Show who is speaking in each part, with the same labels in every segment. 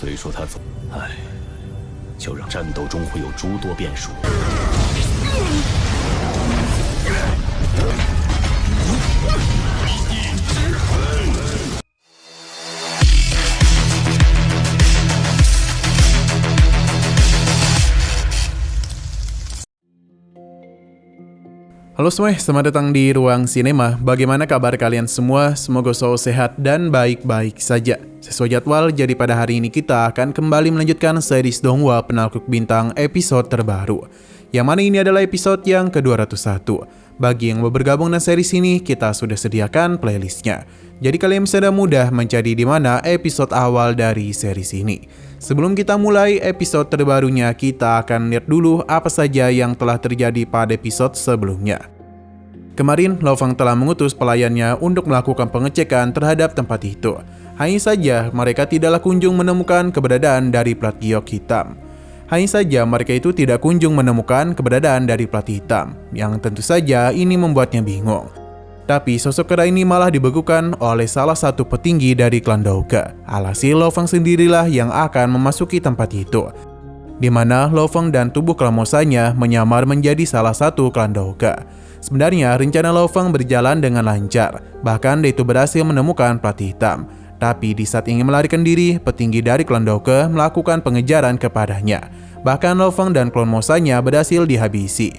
Speaker 1: 虽说他走，就让战斗中会有诸多变数。
Speaker 2: Halo semua, selamat datang di Ruang Sinema. Bagaimana kabar kalian semua? Semoga selalu sehat dan baik-baik saja. Sesuai jadwal, jadi pada hari ini kita akan kembali melanjutkan series Donghua Penakluk Bintang episode terbaru. Yang mana ini adalah episode yang ke-201. Bagi yang mau bergabung dengan series ini, kita sudah sediakan playlistnya. Jadi kalian bisa mudah mencari di mana episode awal dari series ini. Sebelum kita mulai episode terbarunya, kita akan lihat dulu apa saja yang telah terjadi pada episode sebelumnya. Kemarin, Lo Fang telah mengutus pelayannya untuk melakukan pengecekan terhadap tempat itu. Hanya saja, mereka tidaklah kunjung menemukan keberadaan dari plat giok hitam. Hanya saja, mereka itu tidak kunjung menemukan keberadaan dari plat hitam, yang tentu saja ini membuatnya bingung. Tapi sosok kera ini malah dibekukan oleh salah satu petinggi dari klan Douge. Alhasil Lo Fang sendirilah yang akan memasuki tempat itu, di mana Lo Fang dan tubuh klamosanya menyamar menjadi salah satu klan Douge. Sebenarnya rencana Lo Fang berjalan dengan lancar, bahkan dia itu berhasil menemukan plat hitam. Tapi di saat ingin melarikan diri, petinggi dari klan Douge melakukan pengejaran kepadanya. Bahkan Lo Fang dan klamosanya berhasil dihabisi.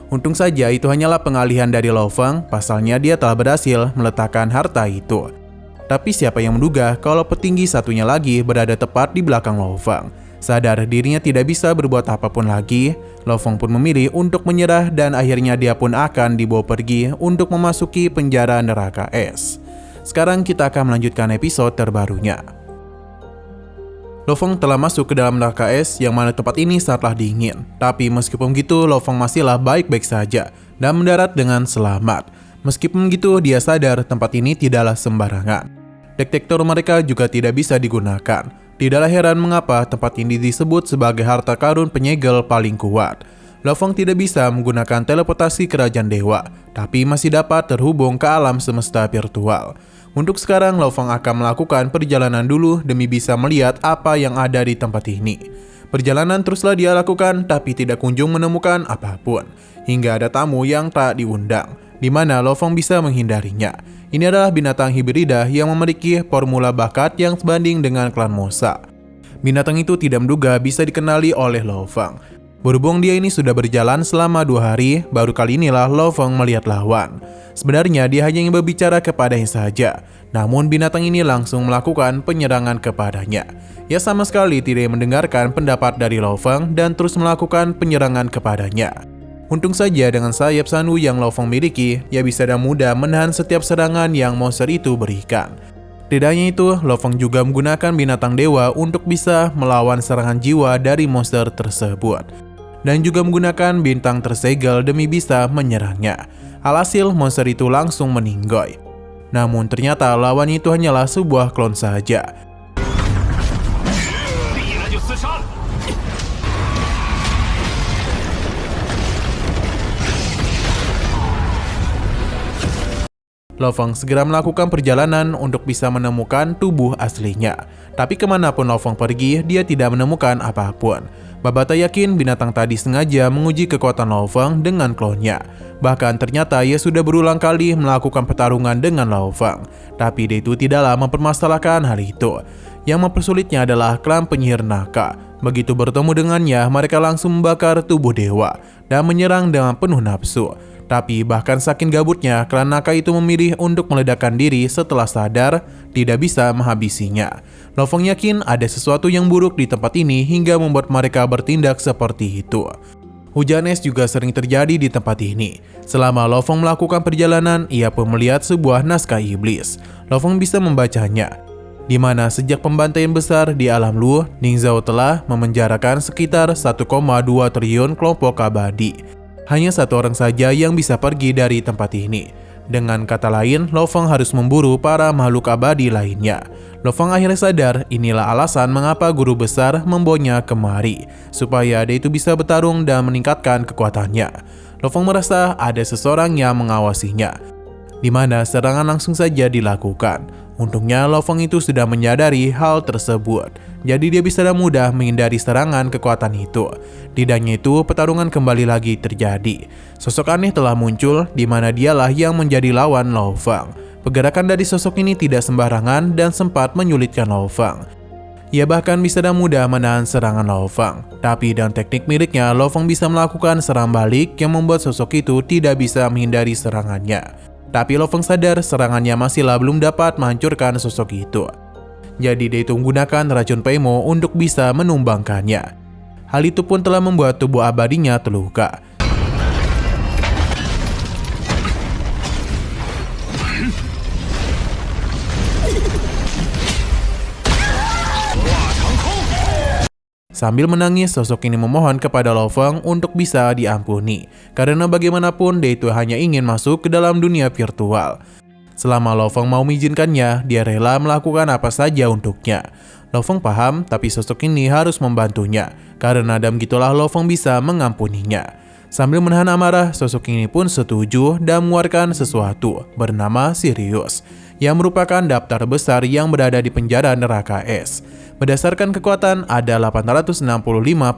Speaker 2: Untung saja itu hanyalah pengalihan dari Lo Fang, pasalnya dia telah berhasil meletakkan harta itu. Tapi siapa yang menduga kalau petinggi satunya lagi berada tepat di belakang Lo Fang. Sadar dirinya tidak bisa berbuat apapun lagi, Lo Fang pun memilih untuk menyerah dan akhirnya dia pun akan dibawa pergi untuk memasuki penjara neraka es. Sekarang kita akan melanjutkan episode terbarunya. Lo Fang telah masuk ke dalam neraka es yang mana tempat ini sangatlah dingin. Tapi meskipun begitu, Lo Fang masihlah baik-baik saja dan mendarat dengan selamat. Meskipun begitu, dia sadar tempat ini tidaklah sembarangan. Detektor mereka juga tidak bisa digunakan. Tidaklah heran mengapa tempat ini disebut sebagai harta karun penyegel paling kuat. Lo Fang tidak bisa menggunakan teleportasi kerajaan dewa, tapi masih dapat terhubung ke alam semesta virtual. Untuk sekarang, Lo Fang akan melakukan perjalanan dulu demi bisa melihat apa yang ada di tempat ini. Perjalanan teruslah dia lakukan, tapi tidak kunjung menemukan apapun. Hingga ada tamu yang tak diundang, di mana Lo Fang bisa menghindarinya. Ini adalah binatang hibrida yang memiliki formula bakat yang sebanding dengan klan Mosa. Binatang itu tidak menduga bisa dikenali oleh Lo Fang. Berhubung dia ini sudah berjalan selama 2 hari, baru kali inilah Lo Fang melihat lawan. Sebenarnya dia hanya ingin berbicara kepadanya saja, namun binatang ini langsung melakukan penyerangan kepadanya. Ia sama sekali tidak mendengarkan pendapat dari Lo Fang dan terus melakukan penyerangan kepadanya. Untung saja dengan sayap sanu yang Lo Fang miliki, ia bisa dengan mudah menahan setiap serangan yang monster itu berikan. Tidak hanya itu, Lo Fang juga menggunakan binatang dewa untuk bisa melawan serangan jiwa dari monster tersebut. Dan juga menggunakan bintang tersegel demi bisa menyerangnya. Alhasil monster itu langsung meninggoy. Namun ternyata lawan itu hanyalah sebuah klon saja. Lo Fang segera melakukan perjalanan untuk bisa menemukan tubuh aslinya. Tapi kemanapun Lo Fang pergi, dia tidak menemukan apapun. Babata yakin binatang tadi sengaja menguji kekuatan Lo Fang dengan klonnya. Bahkan ternyata ia sudah berulang kali melakukan pertarungan dengan Lo Fang. Tapi dia itu tidaklah mempermasalahkan hal itu. Yang mempersulitnya adalah klan penyihir Naka. Begitu bertemu dengannya, mereka langsung membakar tubuh dewa dan menyerang dengan penuh nafsu. Tapi bahkan saking gabutnya, klan Naka itu memilih untuk meledakkan diri setelah sadar tidak bisa menghabisinya. Lo Fang yakin ada sesuatu yang buruk di tempat ini hingga membuat mereka bertindak seperti itu. Hujan es juga sering terjadi di tempat ini. Selama Lo Fang melakukan perjalanan, ia pun melihat sebuah naskah iblis. Lo Fang bisa membacanya, di mana sejak pembantaian besar di alam Lu, Ning Zhao telah memenjarakan sekitar 1,2 triliun kelompok abadi. Hanya satu orang saja yang bisa pergi dari tempat ini. Dengan kata lain, Lo Fang harus memburu para makhluk abadi lainnya. Lo Fang akhirnya sadar inilah alasan mengapa guru besar membawanya kemari, supaya dia itu bisa bertarung dan meningkatkan kekuatannya. Lo Fang merasa ada seseorang yang mengawasinya. di mana serangan langsung saja dilakukan. Untungnya Lo Feng itu sudah menyadari hal tersebut, jadi dia bisa mudah menghindari serangan kekuatan itu. Tidak hanya itu, pertarungan kembali lagi terjadi. Sosok aneh telah muncul, di mana dialah yang menjadi lawan Lo Feng. Pergerakan dari sosok ini tidak sembarangan dan sempat menyulitkan Lo Feng. Ia bahkan bisa dengan mudah menahan serangan Lo Feng. Tapi dengan teknik miliknya, Lo Feng bisa melakukan serang balik yang membuat sosok itu tidak bisa menghindari serangannya. Tapi Lo Feng sadar serangannya masihlah belum dapat menghancurkan sosok itu. Jadi dia itu menggunakan racun Peimo untuk bisa menumbangkannya. Hal itu pun telah membuat tubuh abadinya terluka. Sambil menangis, sosok ini memohon kepada Lo Feng untuk bisa diampuni. Karena bagaimanapun dia itu hanya ingin masuk ke dalam dunia virtual. Selama Lo Feng mau mengizinkannya, dia rela melakukan apa saja untuknya. Lo Feng paham, tapi sosok ini harus membantunya. Karena dalam gitulah Lo Feng bisa mengampuninya. Sambil menahan amarah, sosok ini pun setuju dan mengeluarkan sesuatu bernama Sirius, yang merupakan daftar besar yang berada di penjara neraka es. Berdasarkan kekuatan, ada 865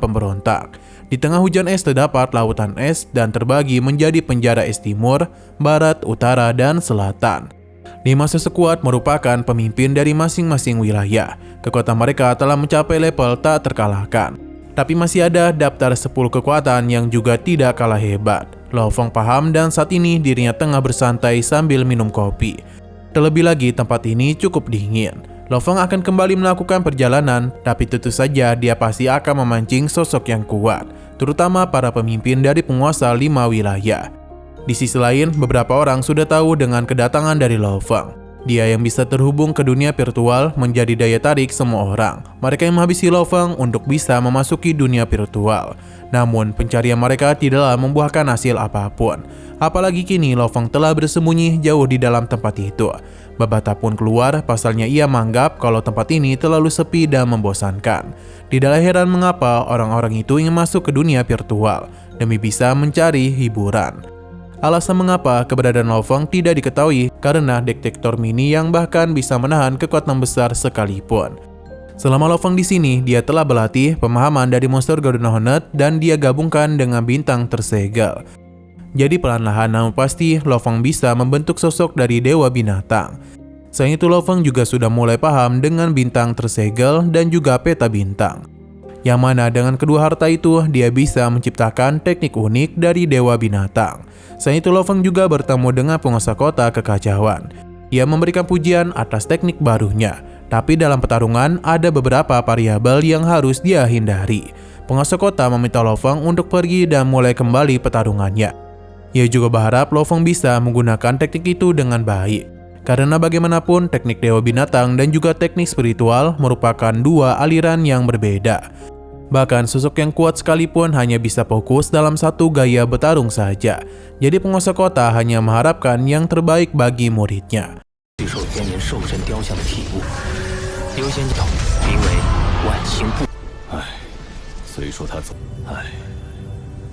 Speaker 2: pemberontak. Di tengah hujan es terdapat lautan es dan terbagi menjadi penjara es timur, barat, utara, dan selatan. 5 sosok kuat merupakan pemimpin dari masing-masing wilayah. Kekuatan mereka telah mencapai level tak terkalahkan. Tapi masih ada daftar 10 kekuatan yang juga tidak kalah hebat. Lo Feng paham dan saat ini dirinya tengah bersantai sambil minum kopi. Terlebih lagi tempat ini cukup dingin. Lo Feng akan kembali melakukan perjalanan, tapi tentu saja dia pasti akan memancing sosok yang kuat, terutama para pemimpin dari penguasa 5 wilayah. Di sisi lain, beberapa orang sudah tahu dengan kedatangan dari Lo Feng. Dia yang bisa terhubung ke dunia virtual menjadi daya tarik semua orang. Mereka yang menghabisi Lo Feng untuk bisa memasuki dunia virtual. Namun, pencarian mereka tidaklah membuahkan hasil apapun. Apalagi kini Lo Feng telah bersembunyi jauh di dalam tempat itu. Babata pun keluar, pasalnya ia menganggap kalau tempat ini terlalu sepi dan membosankan. Tidaklah heran mengapa orang-orang itu ingin masuk ke dunia virtual demi bisa mencari hiburan. Alasan mengapa keberadaan Lo Feng tidak diketahui karena detektor mini yang bahkan bisa menahan kekuatan besar sekalipun. Selama Lo Feng di sini, dia telah berlatih pemahaman dari monster Golden Hornet dan dia gabungkan dengan bintang tersegel. Jadi perlahan-lahan namun pasti Lo Feng bisa membentuk sosok dari dewa binatang. Selain itu Lo Feng juga sudah mulai paham dengan bintang tersegel dan juga peta bintang. Yang mana dengan kedua harta itu dia bisa menciptakan teknik unik dari dewa binatang. Selain itu Lo Feng juga bertemu dengan penguasa kota kekacauan. Ia memberikan pujian atas teknik barunya. Tapi dalam pertarungan ada beberapa variabel yang harus dia hindari. Penguasa kota meminta Lo Feng untuk pergi dan mulai kembali pertarungannya. Ia juga berharap Lo Feng bisa menggunakan teknik itu dengan baik. Karena bagaimanapun teknik dewa binatang dan juga teknik spiritual merupakan dua aliran yang berbeda. Bahkan sosok yang kuat sekalipun hanya bisa fokus dalam satu gaya bertarung saja. Jadi penguasa kota hanya mengharapkan yang terbaik bagi muridnya.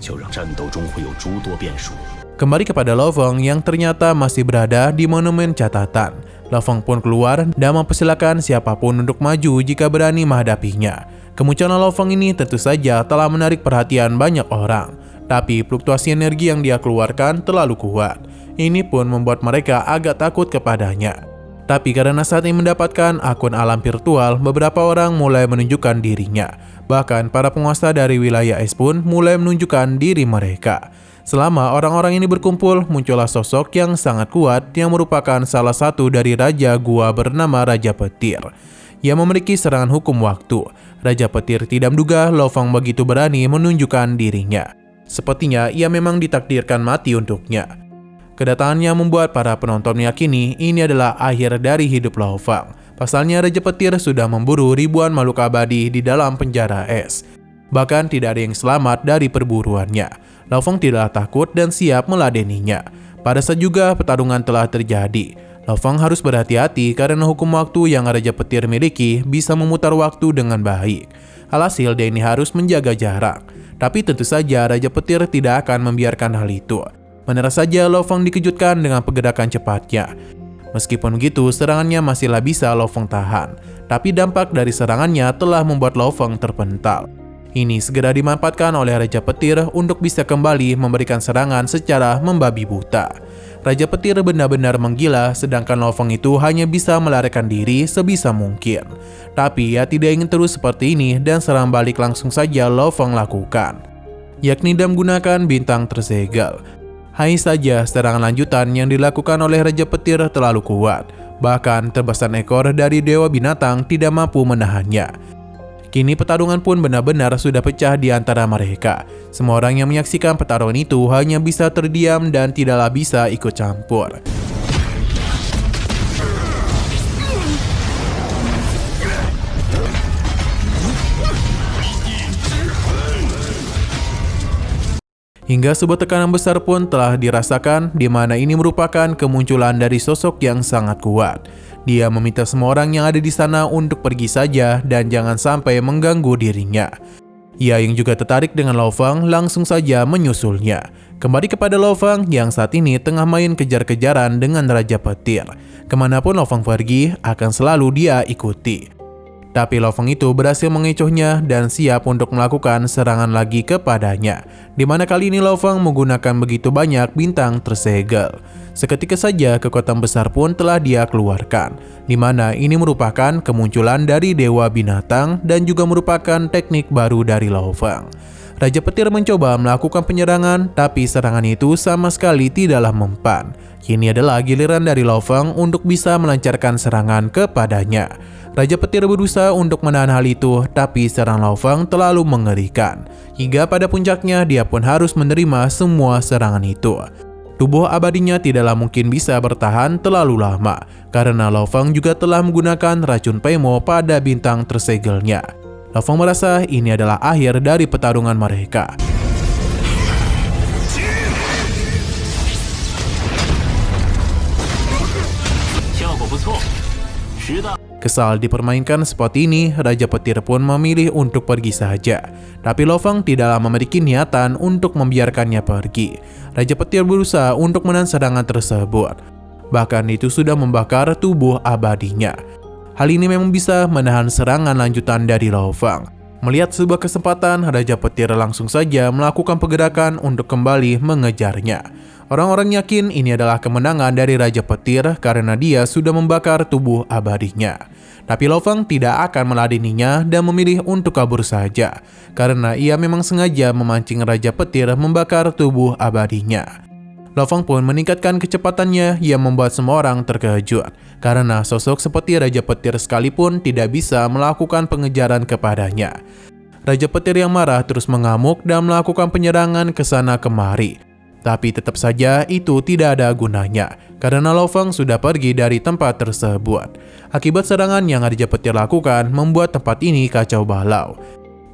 Speaker 1: 就让战斗中会有诸多变数。
Speaker 2: Kembali kepada Lo Feng yang ternyata masih berada di monumen catatan. Lo Feng pun keluar dan mempersilakan siapapun untuk maju jika berani menghadapinya. Kemunculan Lo Feng ini tentu saja telah menarik perhatian banyak orang. Tapi fluktuasi energi yang dia keluarkan terlalu kuat. Ini pun membuat mereka agak takut kepadanya. Tapi karena saat ini mendapatkan akun alam virtual, beberapa orang mulai menunjukkan dirinya. Bahkan para penguasa dari wilayah es pun mulai menunjukkan diri mereka. Selama orang-orang ini berkumpul, muncullah sosok yang sangat kuat yang merupakan salah satu dari Raja Gua bernama Raja Petir. Ia memiliki serangan hukum waktu. Raja Petir tidak menduga Lo Feng begitu berani menunjukkan dirinya. Sepertinya ia memang ditakdirkan mati untuknya. Kedatangannya membuat para penonton meyakini ini adalah akhir dari hidup Lo Feng. Pasalnya Raja Petir sudah memburu ribuan makhluk abadi di dalam penjara es. Bahkan tidak ada yang selamat dari perburuannya. Lo Feng tidaklah takut dan siap meladeninya. Pada saat juga pertarungan telah terjadi. Lo Feng harus berhati-hati karena hukum waktu yang Raja Petir miliki bisa memutar waktu dengan baik. Alhasil dia ini harus menjaga jarak. Tapi tentu saja Raja Petir tidak akan membiarkan hal itu. Menara saja Lo Feng dikejutkan dengan pergerakan cepatnya. Meskipun begitu, serangannya masihlah bisa Lo Feng tahan. Tapi dampak dari serangannya telah membuat Lo Feng terpental. Ini segera dimanfaatkan oleh Raja Petir untuk bisa kembali memberikan serangan secara membabi buta. Raja Petir benar-benar menggila, sedangkan Lo Feng itu hanya bisa melarikan diri sebisa mungkin. Tapi ia tidak ingin terus seperti ini dan serang balik langsung saja Lo Feng lakukan, yakni dengan menggunakan bintang tersegel. Hanya saja serangan lanjutan yang dilakukan oleh Raja Petir terlalu kuat. Bahkan tebasan ekor dari Dewa Binatang tidak mampu menahannya. Kini pertarungan pun benar-benar sudah pecah di antara mereka. Semua orang yang menyaksikan pertarungan itu hanya bisa terdiam dan tidaklah bisa ikut campur. Hingga sebuah tekanan besar pun telah dirasakan, di mana ini merupakan kemunculan dari sosok yang sangat kuat. Dia meminta semua orang yang ada di sana untuk pergi saja dan jangan sampai mengganggu dirinya. Ia yang juga tertarik dengan Lo Feng langsung saja menyusulnya. Kembali kepada Lo Feng yang saat ini tengah main kejar-kejaran dengan Raja Petir. Kemanapun Lo Feng pergi, akan selalu dia ikuti. Tapi Lo Feng itu berhasil mengecohnya dan siap untuk melakukan serangan lagi kepadanya. Di mana kali ini Lo Feng menggunakan begitu banyak bintang tersegel. Seketika saja kekuatan besar pun telah dia keluarkan. Di mana ini merupakan kemunculan dari Dewa Binatang dan juga merupakan teknik baru dari Lo Feng. Raja Petir mencoba melakukan penyerangan, tapi serangan itu sama sekali tidaklah mempan. Kini adalah giliran dari Lo Feng untuk bisa melancarkan serangan kepadanya. Raja Petir berusaha untuk menahan hal itu, tapi serangan Lo Feng terlalu mengerikan. Hingga pada puncaknya dia pun harus menerima semua serangan itu. Tubuh abadinya tidaklah mungkin bisa bertahan terlalu lama, karena Lo Feng juga telah menggunakan racun Peimo pada bintang tersegelnya. Lo Feng merasa ini adalah akhir dari pertarungan mereka. Kesal dipermainkan seperti ini, Raja Petir pun memilih untuk pergi saja. Tapi Lo Feng tidaklah memiliki niatan untuk membiarkannya pergi. Raja Petir berusaha untuk menahan serangan tersebut. Bahkan itu sudah membakar tubuh abadinya. Hal ini memang bisa menahan serangan lanjutan dari Lo Feng. Melihat sebuah kesempatan, Raja Petir langsung saja melakukan pergerakan untuk kembali mengejarnya. Orang-orang yakin ini adalah kemenangan dari Raja Petir karena dia sudah membakar tubuh abadinya. Tapi Lo Feng tidak akan meladeninya dan memilih untuk kabur saja, karena ia memang sengaja memancing Raja Petir membakar tubuh abadinya. Lo Feng pun meningkatkan kecepatannya yang membuat semua orang terkejut, karena sosok seperti Raja Petir sekalipun tidak bisa melakukan pengejaran kepadanya. Raja Petir yang marah terus mengamuk dan melakukan penyerangan ke sana kemari. Tapi tetap saja itu tidak ada gunanya, karena Lo Feng sudah pergi dari tempat tersebut. Akibat serangan yang Raja Petir lakukan membuat tempat ini kacau balau.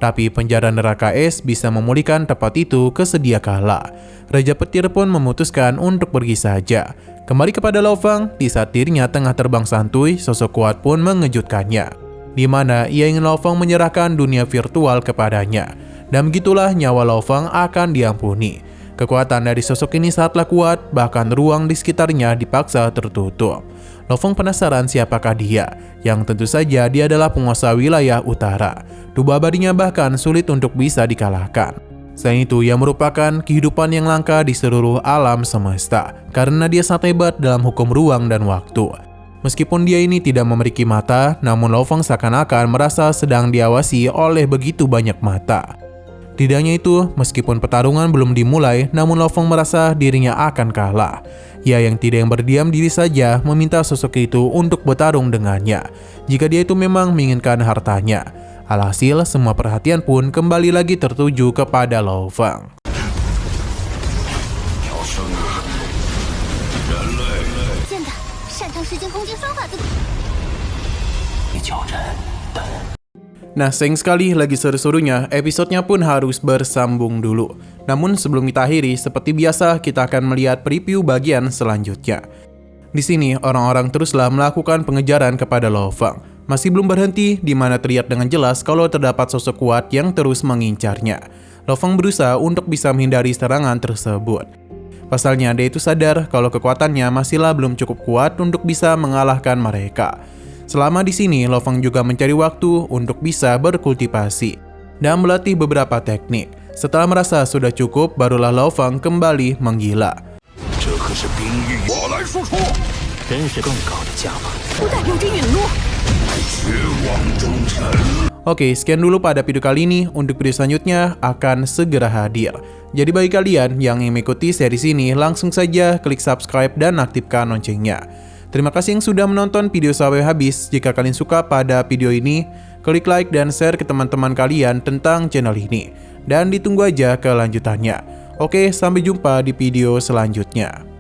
Speaker 2: Tapi penjara neraka es bisa memulihkan tempat itu kesedia kala. Raja Petir pun memutuskan untuk pergi saja. Kembali kepada Lo Feng, di saat dirinya tengah terbang santuy, sosok kuat pun mengejutkannya. Di mana ia ingin Lo Feng menyerahkan dunia virtual kepadanya. Dan begitulah nyawa Lo Feng akan diampuni. Kekuatan dari sosok ini sangatlah kuat, bahkan ruang di sekitarnya dipaksa tertutup. Lo Feng penasaran siapakah dia, yang tentu saja dia adalah penguasa wilayah utara. Tubuh abadinya bahkan sulit untuk bisa dikalahkan. Selain itu, ia merupakan kehidupan yang langka di seluruh alam semesta, karena dia sangat hebat dalam hukum ruang dan waktu. Meskipun dia ini tidak memiliki mata, namun Lo Feng seakan-akan merasa sedang diawasi oleh begitu banyak mata. Tidak hanya itu, meskipun pertarungan belum dimulai, namun Lo Feng merasa dirinya akan kalah. Ia yang tidak berdiam diri saja meminta sosok itu untuk bertarung dengannya, jika dia itu memang menginginkan hartanya. Alhasil, semua perhatian pun kembali lagi tertuju kepada Lo Feng. Nah, sayang sekali lagi seru-serunya, episodenya pun harus bersambung dulu. Namun sebelum kita akhiri, seperti biasa kita akan melihat preview bagian selanjutnya. Di sini, orang-orang teruslah melakukan pengejaran kepada Lo Feng. Masih belum berhenti, di mana terlihat dengan jelas kalau terdapat sosok kuat yang terus mengincarnya. Lo Feng berusaha untuk bisa menghindari serangan tersebut. Pasalnya dia itu sadar kalau kekuatannya masihlah belum cukup kuat untuk bisa mengalahkan mereka. Selama di sini, Lo Fang juga mencari waktu untuk bisa berkultivasi dan melatih beberapa teknik. Setelah merasa sudah cukup, barulah Lo Fang kembali menggila. Oke, sekian dulu pada video kali ini. Untuk video selanjutnya akan segera hadir. Jadi bagi kalian yang ingin mengikuti series ini, langsung saja klik subscribe dan aktifkan loncengnya. Terima kasih yang sudah menonton video sampai habis. Jika kalian suka pada video ini, klik like dan share ke teman-teman kalian tentang channel ini. Dan ditunggu aja kelanjutannya. Oke, sampai jumpa di video selanjutnya.